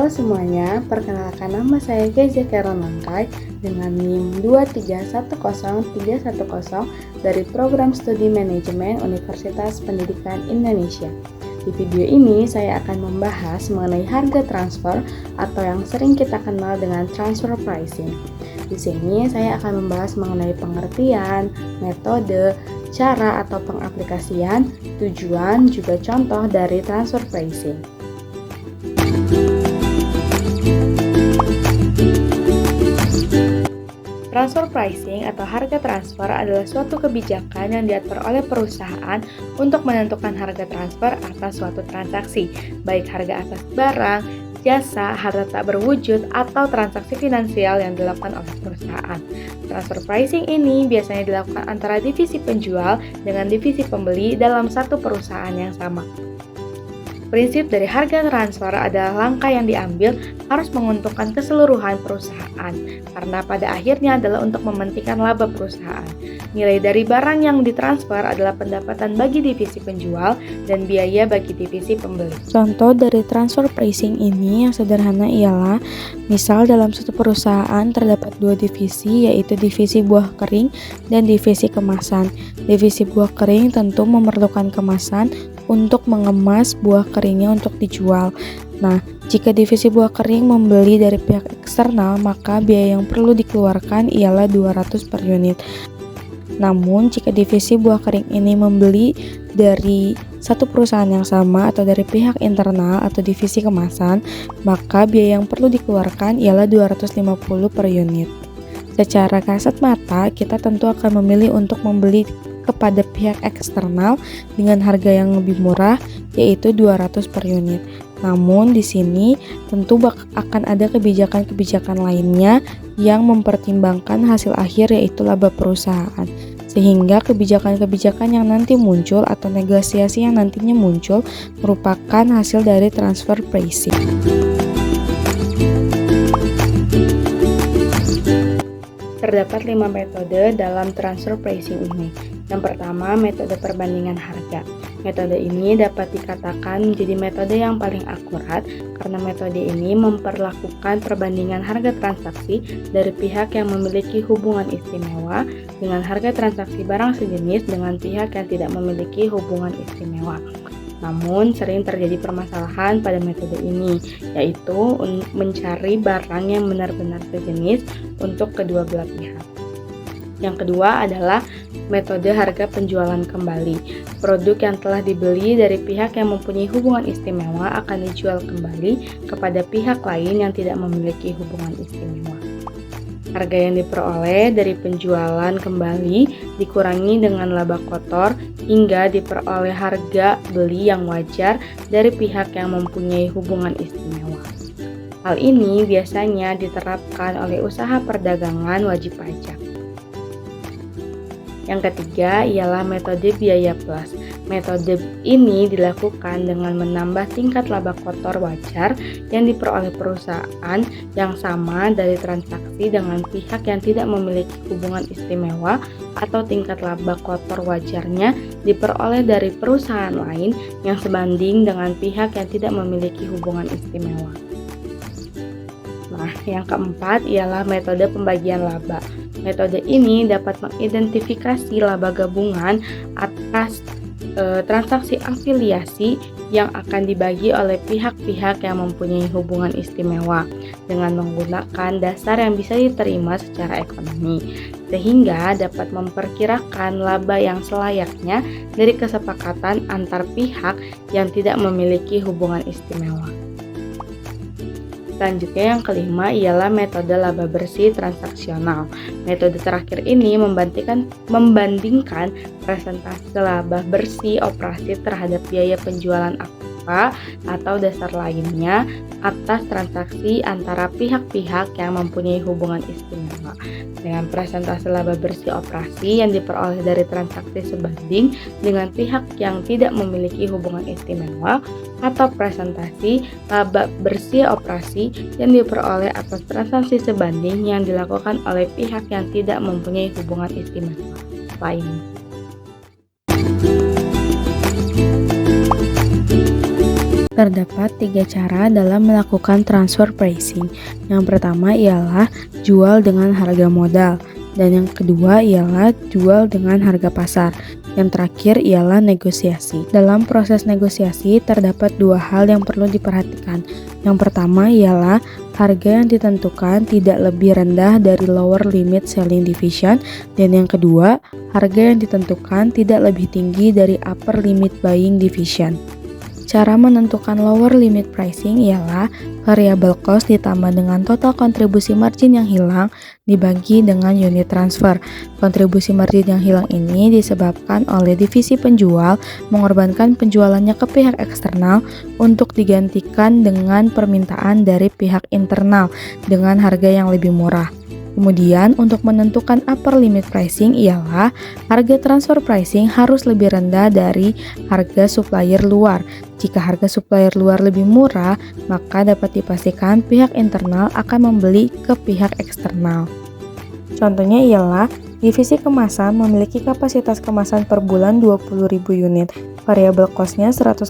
Halo semuanya, perkenalkan nama saya Keza Karen Langkai dengan NIM 2310310 dari Program Studi Manajemen Universitas Pendidikan Indonesia. Di video ini saya akan membahas mengenai harga transfer atau yang sering kita kenal dengan transfer pricing. Di sini saya akan membahas mengenai pengertian, metode, cara atau pengaplikasian, tujuan, juga contoh dari transfer pricing. Transfer pricing atau harga transfer adalah suatu kebijakan yang diatur oleh perusahaan untuk menentukan harga transfer atas suatu transaksi, baik harga atas barang, jasa, harta tak berwujud, atau transaksi finansial yang dilakukan oleh perusahaan. Transfer pricing ini biasanya dilakukan antara divisi penjual dengan divisi pembeli dalam satu perusahaan yang sama. Prinsip dari harga transfer adalah langkah yang diambil harus menguntungkan keseluruhan perusahaan, karena pada akhirnya adalah untuk mementingkan laba perusahaan. Nilai dari barang yang ditransfer adalah pendapatan bagi divisi penjual dan biaya bagi divisi pembeli. Contoh dari transfer pricing ini yang sederhana ialah, misal dalam satu perusahaan terdapat dua divisi, yaitu divisi buah kering dan divisi kemasan. Divisi buah kering tentu memerlukan kemasan untuk mengemas buah keringnya untuk dijual. Nah, jika divisi buah kering membeli dari pihak eksternal, maka biaya yang perlu dikeluarkan ialah 200 per unit. Namun, jika divisi buah kering ini membeli dari satu perusahaan yang sama atau dari pihak internal atau divisi kemasan, maka biaya yang perlu dikeluarkan ialah 250 per unit. Secara kasat mata, kita tentu akan memilih untuk membeli kepada pihak eksternal dengan harga yang lebih murah, yaitu 200 per unit. Namun di sini tentu akan ada kebijakan-kebijakan lainnya yang mempertimbangkan hasil akhir, yaitu laba perusahaan. Sehingga kebijakan-kebijakan yang nanti muncul atau negosiasi yang nantinya muncul merupakan hasil dari transfer pricing. Terdapat 5 metode dalam transfer pricing ini. Yang pertama, metode perbandingan harga. Metode ini dapat dikatakan menjadi metode yang paling akurat karena metode ini memperlakukan perbandingan harga transaksi dari pihak yang memiliki hubungan istimewa dengan harga transaksi barang sejenis dengan pihak yang tidak memiliki hubungan istimewa. Namun, sering terjadi permasalahan pada metode ini, yaitu mencari barang yang benar-benar sejenis untuk kedua belah pihak. Yang kedua adalah metode harga penjualan kembali. Produk yang telah dibeli dari pihak yang mempunyai hubungan istimewa akan dijual kembali kepada pihak lain yang tidak memiliki hubungan istimewa. Harga yang diperoleh dari penjualan kembali dikurangi dengan laba kotor hingga diperoleh harga beli yang wajar dari pihak yang mempunyai hubungan istimewa. Hal ini biasanya diterapkan oleh usaha perdagangan wajib pajak. Yang ketiga ialah metode biaya plus. Metode ini dilakukan dengan menambah tingkat laba kotor wajar yang diperoleh perusahaan yang sama dari transaksi dengan pihak yang tidak memiliki hubungan istimewa atau tingkat laba kotor wajarnya diperoleh dari perusahaan lain yang sebanding dengan pihak yang tidak memiliki hubungan istimewa. Nah, yang keempat ialah metode pembagian laba. Metode ini dapat mengidentifikasi laba gabungan atas transaksi afiliasi yang akan dibagi oleh pihak-pihak yang mempunyai hubungan istimewa dengan menggunakan dasar yang bisa diterima secara ekonomi, sehingga dapat memperkirakan laba yang selayaknya dari kesepakatan antar pihak yang tidak memiliki hubungan istimewa. Selanjutnya yang kelima ialah metode laba bersih transaksional. Metode terakhir ini membandingkan presentase laba bersih operasi terhadap biaya penjualan aktiva atau dasar lainnya atas transaksi antara pihak-pihak yang mempunyai hubungan istimewa. Dengan presentase laba bersih operasi yang diperoleh dari transaksi sebanding dengan pihak yang tidak memiliki hubungan istimewa, atau presentasi laba bersih operasi yang diperoleh atas transaksi sebanding yang dilakukan oleh pihak yang tidak mempunyai hubungan istimewa lain. Terdapat tiga cara dalam melakukan transfer pricing. Yang pertama ialah jual dengan harga modal, dan yang kedua ialah jual dengan harga pasar. Yang terakhir ialah negosiasi. Dalam proses negosiasi terdapat dua hal yang perlu diperhatikan. Yang pertama ialah harga yang ditentukan tidak lebih rendah dari lower limit selling division, dan yang kedua, harga yang ditentukan tidak lebih tinggi dari upper limit buying division. Cara menentukan lower limit pricing ialah variable cost ditambah dengan total kontribusi margin yang hilang dibagi dengan unit transfer. Kontribusi margin yang hilang ini disebabkan oleh divisi penjual mengorbankan penjualannya ke pihak eksternal untuk digantikan dengan permintaan dari pihak internal dengan harga yang lebih murah. Kemudian untuk menentukan upper limit pricing ialah harga transfer pricing harus lebih rendah dari harga supplier luar. Jika harga supplier luar lebih murah, maka dapat dipastikan pihak internal akan membeli ke pihak eksternal. Contohnya ialah divisi kemasan memiliki kapasitas kemasan per bulan 20.000 unit, variable cost-nya 150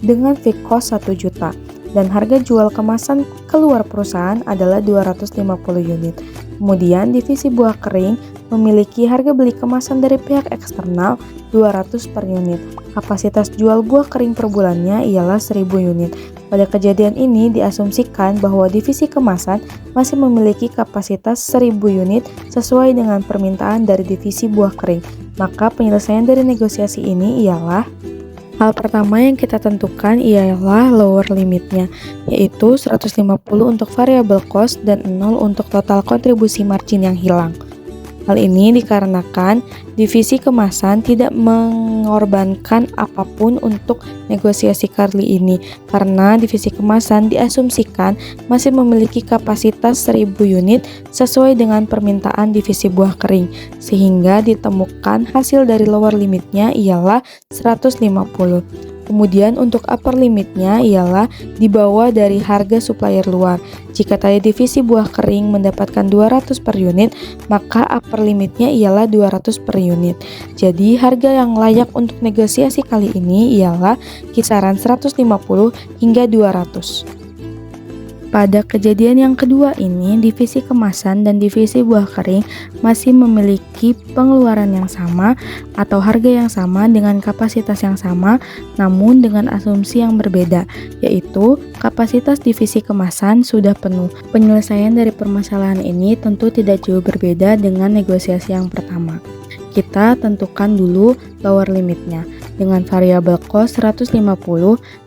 dengan fixed cost 1 juta. Dan harga jual kemasan keluar perusahaan adalah 250 unit. Kemudian divisi buah kering memiliki harga beli kemasan dari pihak eksternal 200 per unit. Kapasitas jual buah kering per bulannya ialah 1000 unit. Pada kejadian ini diasumsikan bahwa divisi kemasan masih memiliki kapasitas 1000 unit sesuai dengan permintaan dari divisi buah kering. Maka penyelesaian dari negosiasi ini ialah hal pertama yang kita tentukan ialah lower limitnya, yaitu 150 untuk variable cost dan 0 untuk total kontribusi margin yang hilang. Hal ini dikarenakan divisi kemasan tidak mengorbankan apapun untuk negosiasi kali ini, karena divisi kemasan diasumsikan masih memiliki kapasitas 1000 unit sesuai dengan permintaan divisi buah kering, sehingga ditemukan hasil dari lower limitnya ialah 150. Kemudian untuk upper limitnya ialah di bawah dari harga supplier luar. Jika tadi divisi buah kering mendapatkan 200 per unit, maka upper limitnya ialah 200 per unit. Jadi harga yang layak untuk negosiasi kali ini ialah kisaran 150 hingga 200. Pada kejadian yang kedua ini, divisi kemasan dan divisi buah kering masih memiliki pengeluaran yang sama atau harga yang sama dengan kapasitas yang sama, namun dengan asumsi yang berbeda, yaitu kapasitas divisi kemasan sudah penuh. Penyelesaian dari permasalahan ini tentu tidak jauh berbeda dengan negosiasi yang pertama. Kita tentukan dulu lower limitnya dengan variable cost 150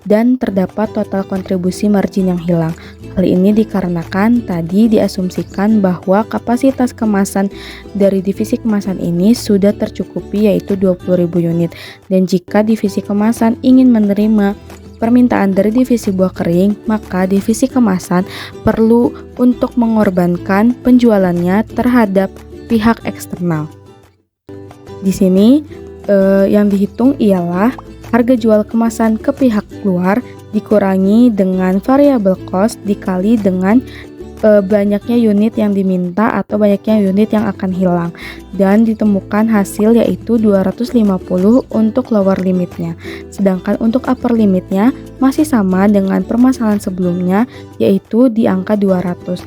dan terdapat total kontribusi margin yang hilang. Hal ini dikarenakan tadi diasumsikan bahwa kapasitas kemasan dari divisi kemasan ini sudah tercukupi, yaitu 20.000 unit. Dan jika divisi kemasan ingin menerima permintaan dari divisi buah kering, maka divisi kemasan perlu untuk mengorbankan penjualannya terhadap pihak eksternal. Di sini yang dihitung ialah harga jual kemasan ke pihak luar dikurangi dengan variable cost dikali dengan banyaknya unit yang diminta atau banyaknya unit yang akan hilang, dan ditemukan hasil yaitu 250 untuk lower limitnya. Sedangkan untuk upper limitnya masih sama dengan permasalahan sebelumnya, yaitu di angka 200.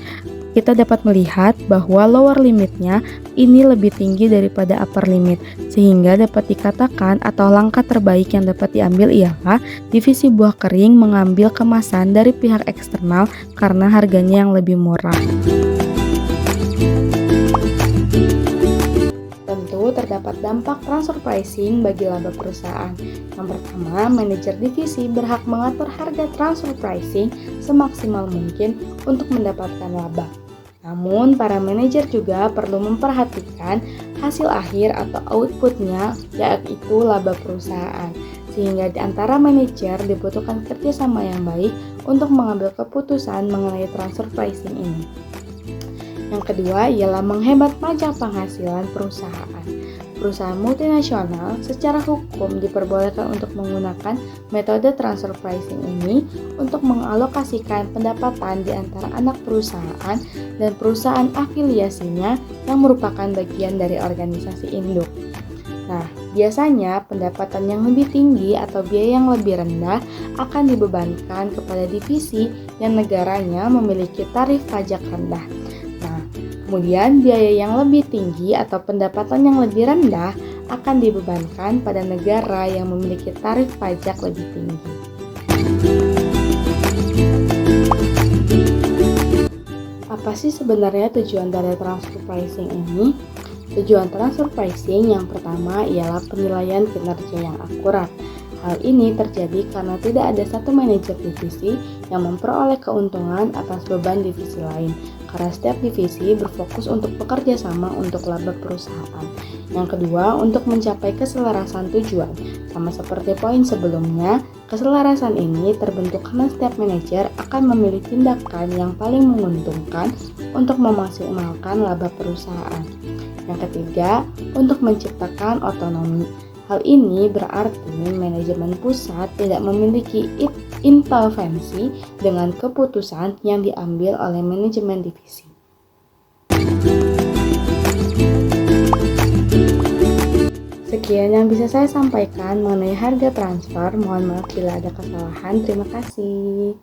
Kita dapat melihat bahwa lower limitnya ini lebih tinggi daripada upper limit, sehingga dapat dikatakan atau langkah terbaik yang dapat diambil ialah divisi buah kering mengambil kemasan dari pihak eksternal karena harganya yang lebih murah. Tentu terdapat dampak transfer pricing bagi laba perusahaan. Yang pertama, manajer divisi berhak mengatur harga transfer pricing semaksimal mungkin untuk mendapatkan laba. Namun, para manajer juga perlu memperhatikan hasil akhir atau outputnya, yaitu laba perusahaan. Sehingga di antara manajer dibutuhkan kerjasama yang baik untuk mengambil keputusan mengenai transfer pricing ini. Yang kedua ialah menghemat pajak penghasilan perusahaan. Perusahaan multinasional secara hukum diperbolehkan untuk menggunakan metode transfer pricing ini untuk mengalokasikan pendapatan di antara anak perusahaan dan perusahaan afiliasinya yang merupakan bagian dari organisasi induk. Nah, Biasanya, pendapatan yang lebih tinggi atau biaya yang lebih rendah akan dibebankan kepada divisi yang negaranya memiliki tarif pajak rendah. Nah, kemudian biaya yang lebih tinggi atau pendapatan yang lebih rendah akan dibebankan pada negara yang memiliki tarif pajak lebih tinggi. Apa sih sebenarnya tujuan dari transfer pricing ini? Tujuan transfer pricing yang pertama ialah penilaian kinerja yang akurat. Hal ini terjadi karena tidak ada satu manajer divisi yang memperoleh keuntungan atas beban divisi lain, karena setiap divisi berfokus untuk bekerja sama untuk laba perusahaan. Yang kedua, untuk mencapai keselarasan tujuan. Sama seperti poin sebelumnya, keselarasan ini terbentuk karena setiap manajer akan memilih tindakan yang paling menguntungkan untuk memaksimalkan laba perusahaan. Yang ketiga, untuk menciptakan otonomi. Hal ini berarti manajemen pusat tidak memiliki intervensi dengan keputusan yang diambil oleh manajemen divisi. Sekian yang bisa saya sampaikan mengenai harga transfer. Mohon maaf bila ada kesalahan. Terima kasih.